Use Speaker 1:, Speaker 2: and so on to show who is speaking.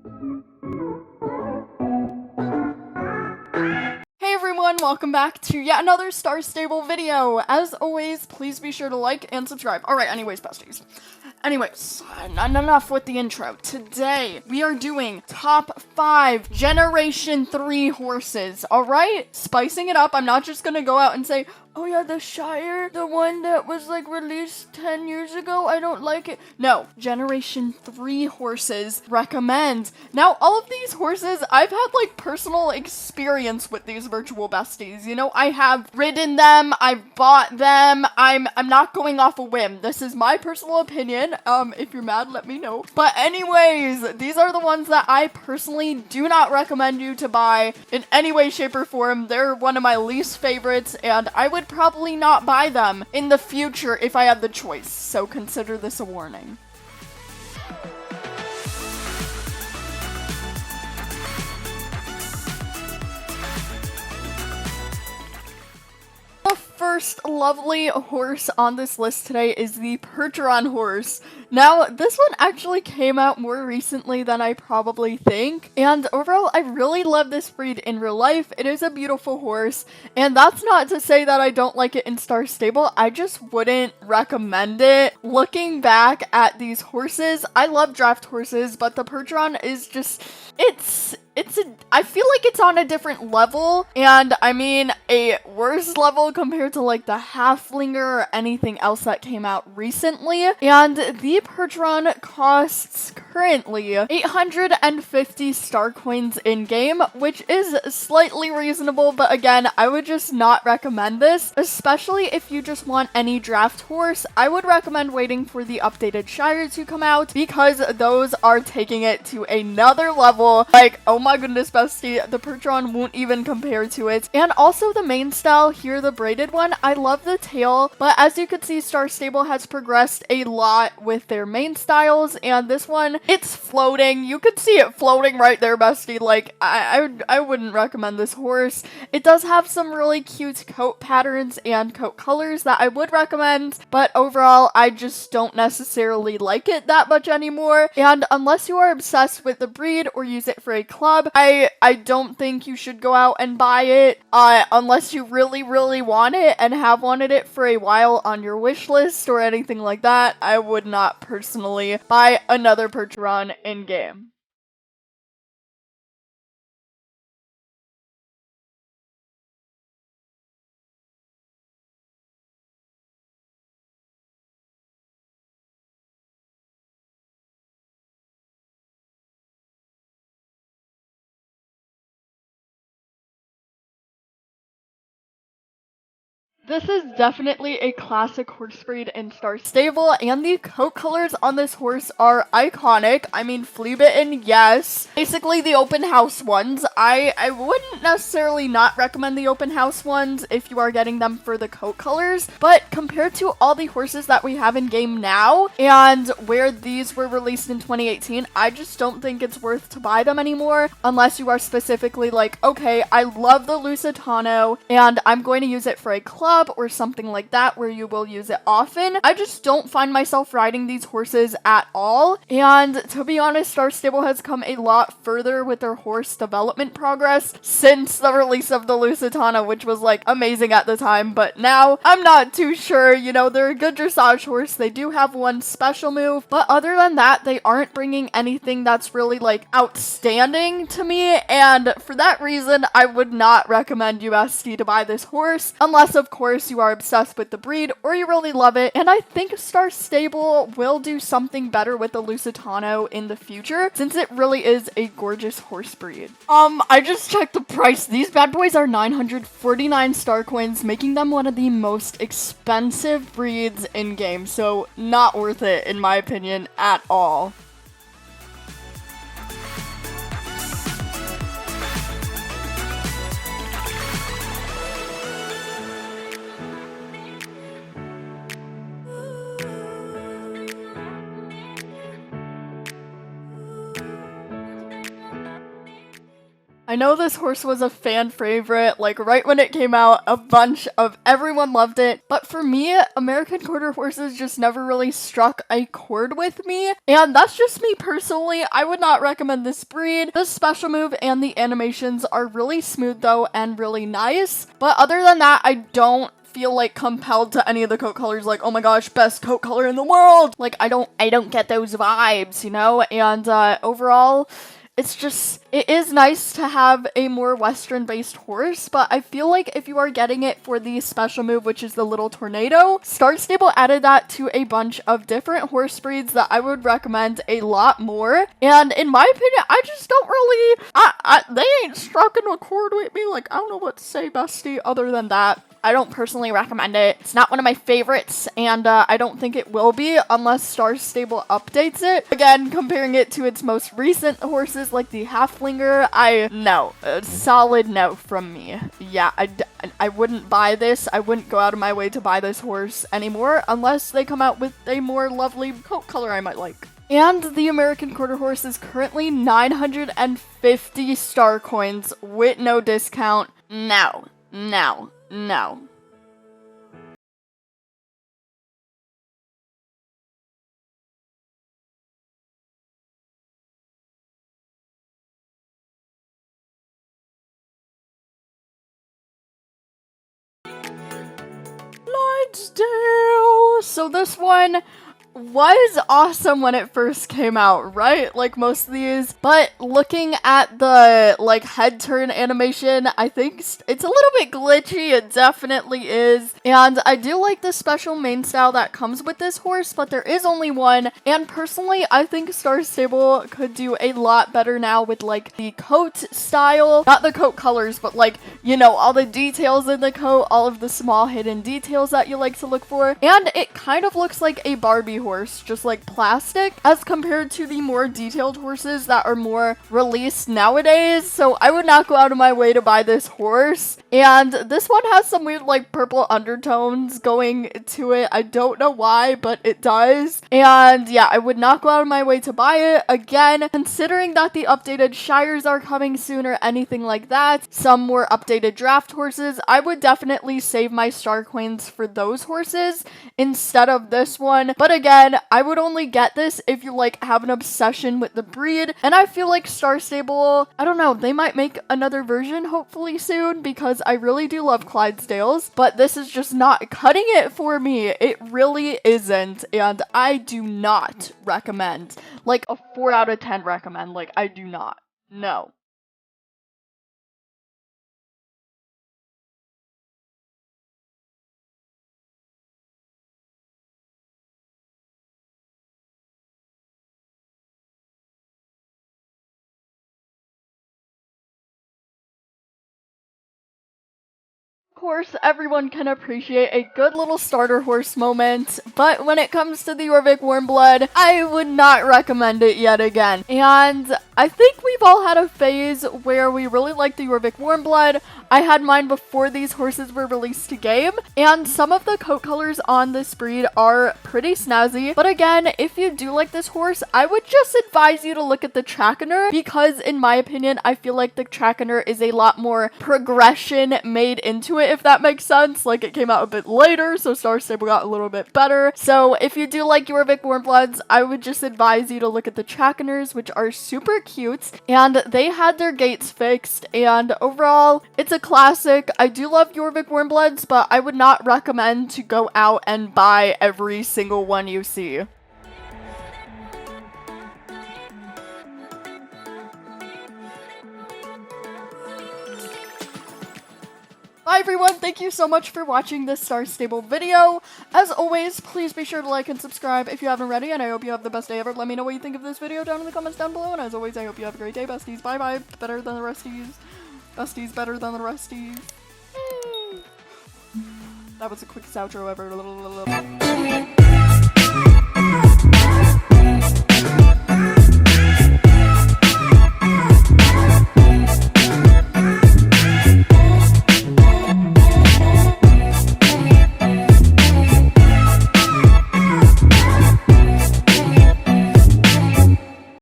Speaker 1: Hey everyone, welcome back to yet another Star Stable video. As always, please be sure to like and subscribe. Alright, anyways, besties. Anyways, enough with the intro. Today, we are doing top 5 Generation 3 horses, alright? Spicing it up, I'm not just gonna go out and say, oh yeah, the Shire, the one that was like released 10 years ago, I don't like it. No, Generation 3 horses recommend. Now, all of these horses, I've had like personal experience with these virtual besties. You know, I have ridden them, I've bought them, I'm not going off a whim. This is my personal opinion. If you're mad, let me know. But anyways, these are the ones that I personally do not recommend you to buy in any way, shape, or form. They're one of my least favorites, and I would probably not buy them in the future if I had the choice, so consider this a warning. The first lovely horse on this list today is the Percheron horse. Now, this one actually came out more recently than I probably think, and overall, I really love this breed in real life. It is a beautiful horse, and that's not to say that I don't like it in Star Stable, I just wouldn't recommend it. Looking back at these horses, I love draft horses, but the Percheron is just, I feel like it's on a different level, and I mean a worse level compared to like the Halflinger or anything else that came out recently, and the Percheron costs currently 850 star coins in game, which is slightly reasonable, but again, I would just not recommend this, especially if you just want any draft horse. I would recommend waiting for the updated Shire to come out, because those are taking it to another level. Like, oh my goodness, bestie, the Percheron won't even compare to it. And also the main style here, the braided one, I love the tail, but as you can see, Star Stable has progressed a lot with their main styles, and this one, it's floating. You could see it floating right there, bestie. Like, I wouldn't recommend this horse. It does have some really cute coat patterns and coat colors that I would recommend, but overall, I just don't necessarily like it that much anymore, and unless you are obsessed with the breed or use it for a club, I don't think you should go out and buy it, unless you really want it and have wanted it for a while on your wish list or anything like that. I would not personally buy another Percheron in game. This is definitely a classic horse breed in Star Stable, and the coat colors on this horse are iconic. I mean, flea bitten, yes. Basically the open house ones. I wouldn't necessarily not recommend the open house ones if you are getting them for the coat colors, but compared to all the horses that we have in game now, and where these were released in 2018, I just don't think it's worth to buy them anymore, unless you are specifically like, okay, I love the Lusitano, and I'm going to use it for a club, or something like that where you will use it often. I just don't find myself riding these horses at all, and to be honest, Star Stable has come a lot further with their horse development progress since the release of the Lusitano, which was like amazing at the time, but now I'm not too sure. You know, they're a good dressage horse, they do have one special move, but other than that, they aren't bringing anything that's really like outstanding to me, and for that reason, I would not recommend you, bestie, to buy this horse, unless of course you are obsessed with the breed or you really love it, and I think Star Stable will do something better with the Lusitano in the future, since it really is a gorgeous horse breed. I just checked the price. These bad boys are 949 star coins, making them one of the most expensive breeds in game, so not worth it in my opinion at all. I know this horse was a fan favorite, like right when it came out, everyone loved it, but for me, American quarter horses just never really struck a chord with me, and that's just me personally. I would not recommend this breed. The special move and the animations are really smooth though, and really nice, but other than that, I don't feel like compelled to any of the coat colors, like, oh my gosh, best coat color in the world. Like, I don't get those vibes, you know? And overall, it is nice to have a more Western-based horse, but I feel like if you are getting it for the special move, which is the little tornado, Star Stable added that to a bunch of different horse breeds that I would recommend a lot more. And in my opinion, I just don't really, they ain't struck a chord with me. Like, I don't know what to say, bestie, other than that. I don't personally recommend it. It's not one of my favorites, and I don't think it will be unless Star Stable updates it. Again, comparing it to its most recent horses like the Halflinger, no. A solid no from me. Yeah, I wouldn't buy this. I wouldn't go out of my way to buy this horse anymore unless they come out with a more lovely coat color I might like. And the American quarter horse is currently 950 star coins with no discount. No. Clydesdale! So this one was awesome when it first came out, right? Like most of these, but looking at the like head turn animation, I think it's a little bit glitchy. It definitely is, and I do like the special mane style that comes with this horse, but there is only one, and personally I think Star Stable could do a lot better now with like the coat style, not the coat colors, but like, you know, all the details in the coat, all of the small hidden details that you like to look for, and it kind of looks like a Barbie horse, just like plastic, as compared to the more detailed horses that are more released nowadays. So I would not go out of my way to buy this horse. And this one has some weird like purple undertones going to it. I don't know why, but it does. And yeah, I would not go out of my way to buy it. Again, considering that the updated Shires are coming soon or anything like that, some more updated draft horses, I would definitely save my star coins for those horses instead of this one. But again, I would only get this if you like have an obsession with the breed, and I feel like Star Stable, I don't know, they might make another version hopefully soon, because I really do love Clydesdales, but this is just not cutting it for me. It really isn't, and I do not recommend. Like a 4 out of 10 recommend. Like, I do not. No. Of course, everyone can appreciate a good little starter horse moment, but when it comes to the Jorvik Warmblood, I would not recommend it yet again. And I think we've all had a phase where we really like the Jorvik Warmblood. I had mine before these horses were released to game, and some of the coat colors on this breed are pretty snazzy. But again, if you do like this horse, I would just advise you to look at the Trackener, because in my opinion, I feel like the Trackener is a lot more progression made into it, if that makes sense. Like, it came out a bit later, so Star Stable got a little bit better. So if you do like Jorvik Warmbloods, I would just advise you to look at the Trackeners, which are super cute, and they had their gates fixed, and overall, it's a classic. I do love Jorvik Warmbloods, but I would not recommend to go out and buy every single one you see. Bye everyone, thank you so much for watching this Star Stable video. As always, please be sure to like and subscribe if you haven't already, and I hope you have the best day ever. Let me know what you think of this video down in the comments down below, and as always, I hope you have a great day, besties. Bye bye. Better than the resties. Besties better than the resties. That was the quickest outro ever.